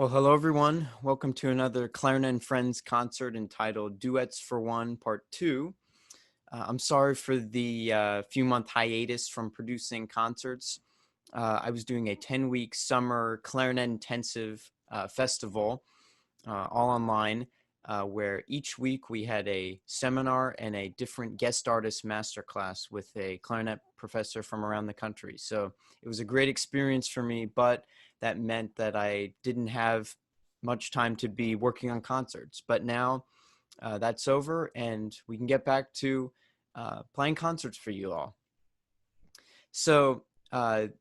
Well, hello everyone. Welcome to another Clarinet and Friends concert entitled Duets for One Part 2. I'm sorry for the few-month hiatus from producing concerts. I was doing a 10-week summer clarinet intensive festival, all online, where each week we had a seminar and a different guest artist masterclass with a clarinet professor from around the country. So it was a great experience for me, but that meant that I didn't have much time to be working on concerts. But now that's over and we can get back to playing concerts for you all. So the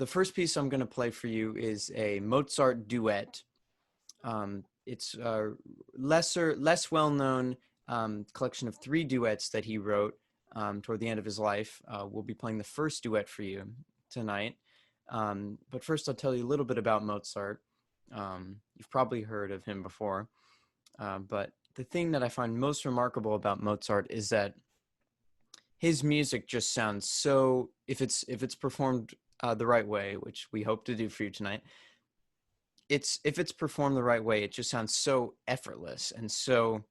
first piece I'm going to play for you is a Mozart duet. It's a less well-known collection of 3 duets that he wrote toward the end of his life. We'll be playing the first duet for you tonight. But first, I'll tell you a little bit about Mozart. You've probably heard of him before. But the thing that I find most remarkable about Mozart is that his music just sounds so, if it's performed the right way, which we hope to do for you tonight, if it's performed the right way, it just sounds so effortless and so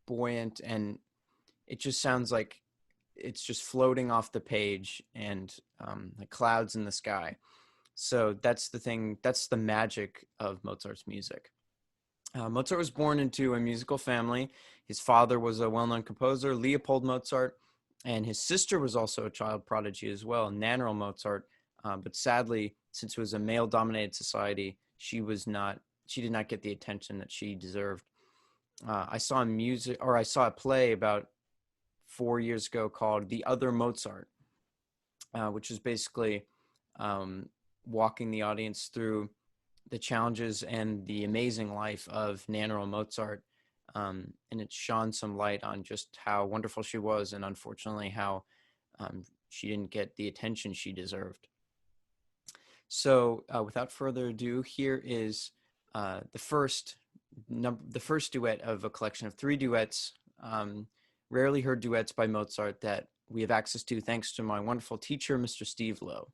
buoyant, and it just sounds like it's just floating off the page and like clouds in the sky. So that's the thing, that's the magic of Mozart's music. Mozart was born into a musical family. His father was a well-known composer, Leopold Mozart, and his sister was also a child prodigy as well, Nannerl Mozart. But sadly, since it was a male-dominated society, she did not get the attention that she deserved. I saw a play about 4 years ago called The Other Mozart, which is basically walking the audience through the challenges and the amazing life of Nannerl Mozart. And it shone some light on just how wonderful she was, and unfortunately how she didn't get the attention she deserved. So without further ado, here is the first duet of a collection of 3 duets, rarely heard duets by Mozart that we have access to thanks to my wonderful teacher, Mr. Steve Lowe.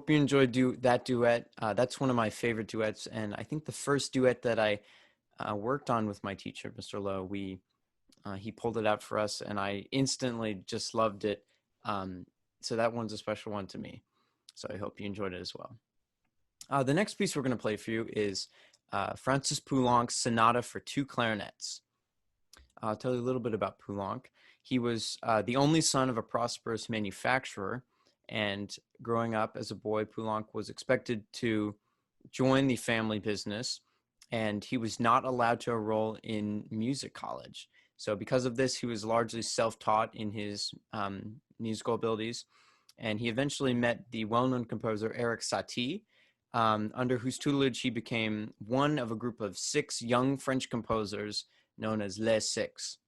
hope you enjoyed that duet. That's one of my favorite duets, and I think the first duet that I worked on with my teacher, Mr. Lowe, he pulled it out for us, and I instantly just loved it. So that one's a special one to me. So I hope you enjoyed it as well. The next piece we're going to play for you is Francis Poulenc's Sonata for Two Clarinets. I'll tell you a little bit about Poulenc. He was the only son of a prosperous manufacturer, and growing up as a boy, Poulenc was expected to join the family business, and he was not allowed to enroll in music college. So because of this, he was largely self-taught in his musical abilities, and he eventually met the well-known composer Erik Satie, under whose tutelage he became one of a group of 6 young French composers known as Les Six.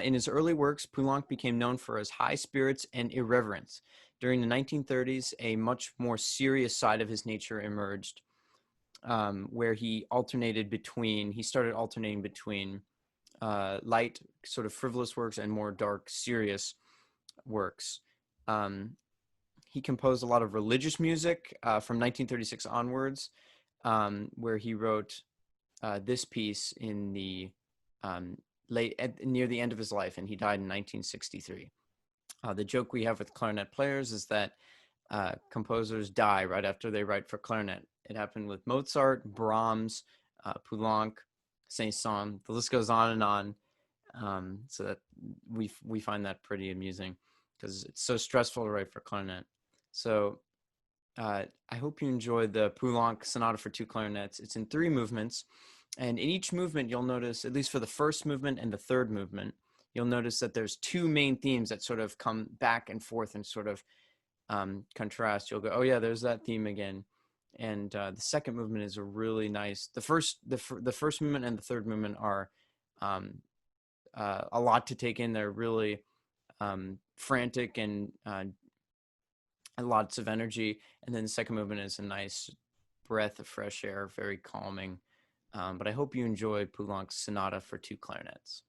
In his early works, Poulenc became known for his high spirits and irreverence. During the 1930s, a much more serious side of his nature emerged, where he started alternating between light, sort of frivolous works and more dark, serious works. He composed a lot of religious music from 1936 onwards, where he wrote this piece in the near the end of his life, and he died in 1963. The joke we have with clarinet players is that composers die right after they write for clarinet. It happened with Mozart, Brahms, Poulenc, Saint-Saëns. The list goes on and on. So that we find that pretty amusing because it's so stressful to write for clarinet. So I hope you enjoyed the Poulenc Sonata for Two Clarinets. It's in 3 movements. And in each movement, you'll notice, at least for the first movement and the third movement, you'll notice that there's 2 main themes that sort of come back and forth and sort of contrast. You'll go, oh yeah, there's that theme again. And the second movement is a really nice. The first movement and the third movement are a lot to take in. They're really frantic and lots of energy. And then the second movement is a nice breath of fresh air, very calming. But I hope you enjoy Poulenc's Sonata for Two Clarinets.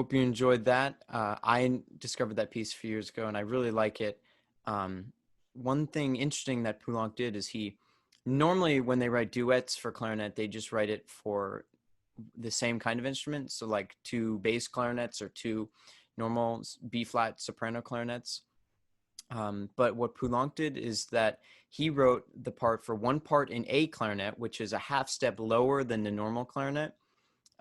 hope you enjoyed that. I discovered that piece a few years ago, and I really like it. One thing interesting that Poulenc did is he normally, when they write duets for clarinet, they just write it for the same kind of instrument. So like two bass clarinets or two normal B flat soprano clarinets. But what Poulenc did is that he wrote the part for one part in A clarinet, which is a half step lower than the normal clarinet.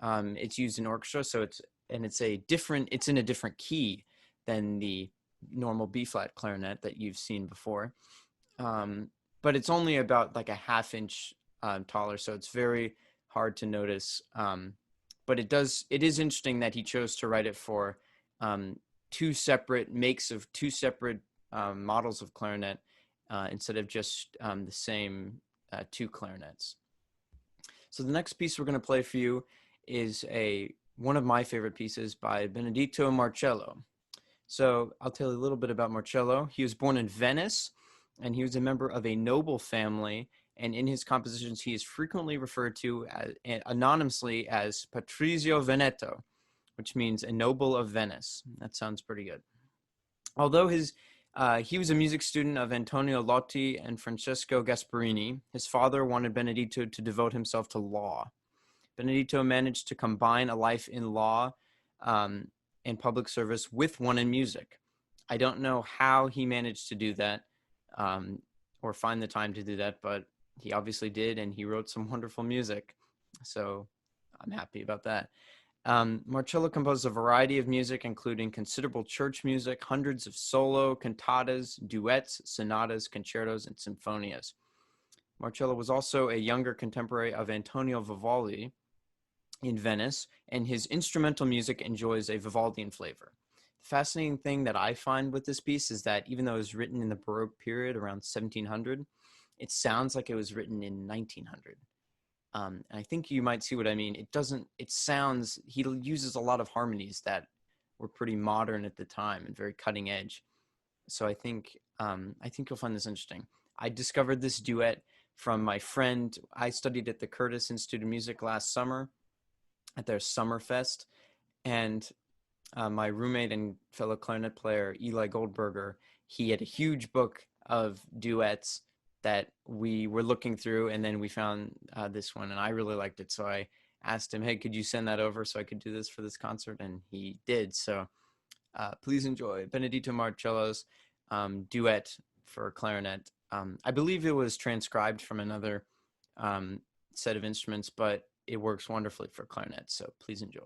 It's used in orchestra, so it's in a different key than the normal B flat clarinet that you've seen before. But it's only about like a half inch taller, so it's very hard to notice. But it is interesting that he chose to write it for two separate makes of two separate models of clarinet instead of just the same two clarinets. So the next piece we're going to play for you is one of my favorite pieces by Benedetto Marcello. So I'll tell you a little bit about Marcello. He was born in Venice, and he was a member of a noble family. And in his compositions, he is frequently referred to anonymously as Patrizio Veneto, which means a noble of Venice. That sounds pretty good. Although he was a music student of Antonio Lotti and Francesco Gasparini, his father wanted Benedetto to devote himself to law. Benedetto managed to combine a life in law and public service with one in music. I don't know how he managed to do that or find the time to do that, but he obviously did, and he wrote some wonderful music. So I'm happy about that. Marcello composed a variety of music, including considerable church music, hundreds of solo, cantatas, duets, sonatas, concertos, and sinfonias. Marcello was also a younger contemporary of Antonio Vivaldi in Venice, and his instrumental music enjoys a Vivaldian flavor. The fascinating thing that I find with this piece is that even though it was written in the Baroque period around 1700, it sounds like it was written in 1900. And I think you might see what I mean. He uses a lot of harmonies that were pretty modern at the time and very cutting edge. So I think you'll find this interesting. I discovered this duet from my friend. I studied at the Curtis Institute of Music last summer at their summer fest, and my roommate and fellow clarinet player Eli Goldberger, he had a huge book of duets that we were looking through, and then we found this one, and I really liked it. So I asked him, hey, could you send that over so I could do this for this concert? And he did. So please enjoy Benedetto Marcello's duet for clarinet. I believe it was transcribed from another set of instruments, but it works wonderfully for clarinet. So please enjoy.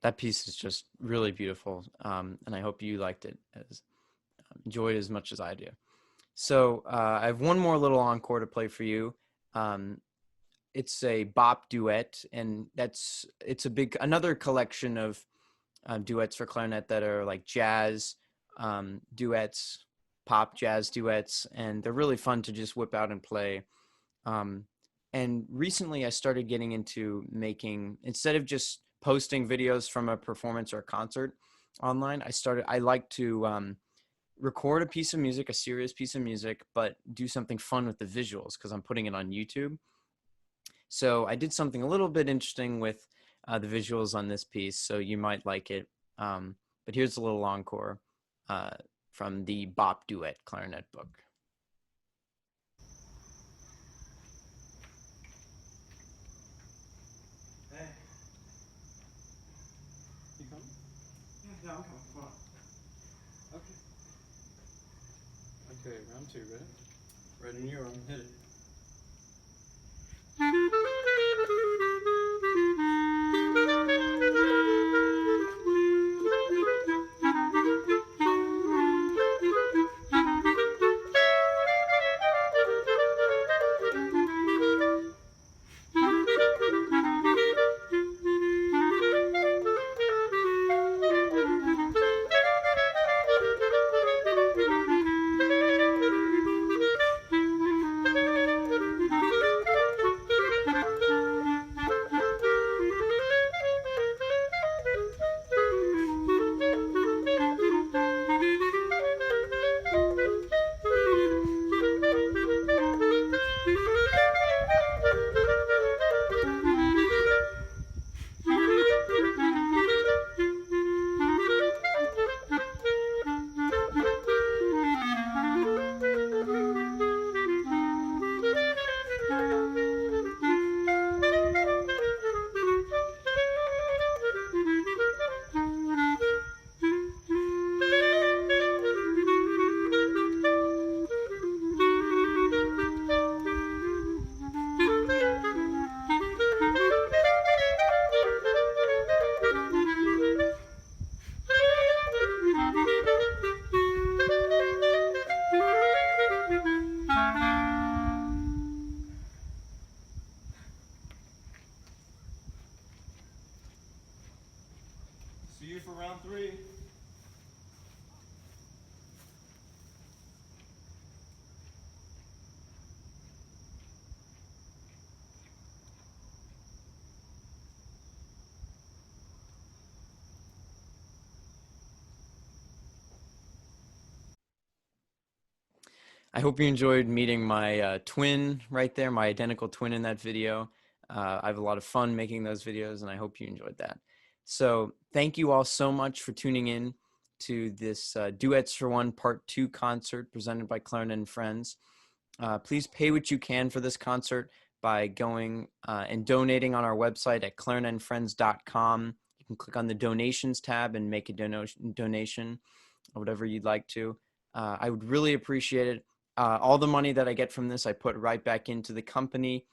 that piece is just really beautiful, and I hope you liked it, enjoyed it as much as I do. So I have one more little encore to play for you. It's a bop duet, and it's another collection of duets for clarinet that are like jazz duets, pop jazz duets, and they're really fun to just whip out and play. And recently I started getting into making, instead of just posting videos from a performance or a concert online, I like to record a piece of music, a serious piece of music, but do something fun with the visuals because I'm putting it on YouTube. So I did something a little bit interesting with the visuals on this piece, so you might like it. But here's a little encore from the Bop Duet clarinet book. Hey. You coming? Yeah, I'm coming. Come on. Okay. Okay, round two, ready? Right in your arm, hit it. See you for round three. I hope you enjoyed meeting my twin right there, my identical twin in that video. I have a lot of fun making those videos, and I hope you enjoyed that. So thank you all so much for tuning in to this Duets for One Part 2 concert presented by Clarinet and Friends. Please pay what you can for this concert by going and donating on our website at clarinetandfriends.com. You can click on the donations tab and make a donation or whatever you'd like to. I would really appreciate it. All the money that I get from this, I put right back into the company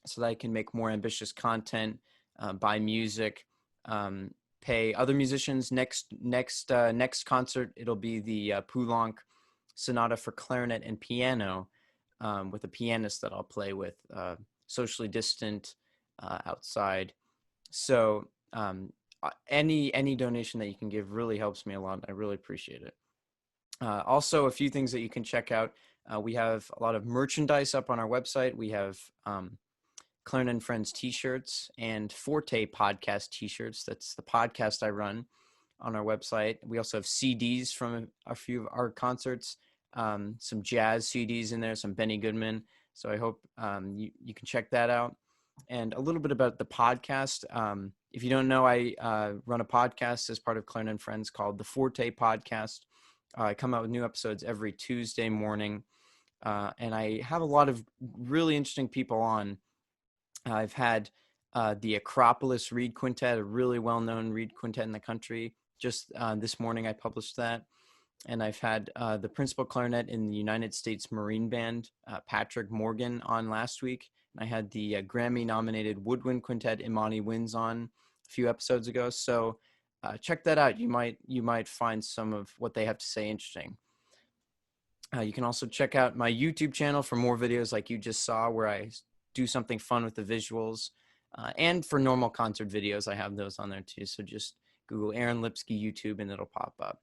so that I can make more ambitious content, buy music, pay other musicians. Next concert, it'll be the POULENC Sonata for clarinet and piano with a pianist that I'll play with, socially distant, outside. So any donation that you can give really helps me a lot. I really appreciate it. Also, a few things that you can check out. We have a lot of merchandise up on our website. We have Clarinet and Friends t-shirts and Forte podcast t-shirts. That's the podcast I run on our website. We also have CDs from a few of our concerts, some jazz CDs in there, some Benny Goodman. So I hope you can check that out. And a little bit about the podcast. If you don't know, I run a podcast as part of Clarinet and Friends called the Forte Podcast. I come out with new episodes every Tuesday morning, and I have a lot of really interesting people on. I've had the Acropolis Reed Quintet, a really well-known reed quintet in the country. Just this morning I published that. And I've had the principal clarinet in the United States Marine Band, Patrick Morgan, on last week. And I had the Grammy-nominated woodwind quintet, Imani Winds, on few episodes ago. So check that out. You might find some of what they have to say interesting. You can also check out my YouTube channel for more videos like you just saw, where I do something fun with the visuals. And for normal concert videos, I have those on there too. So just Google Aaron Lipsky YouTube and it'll pop up.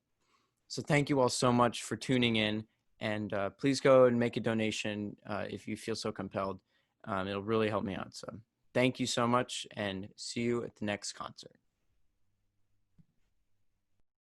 So thank you all so much for tuning in. And please go and make a donation if you feel so compelled. It'll really help me out. So thank you so much, and see you at the next concert.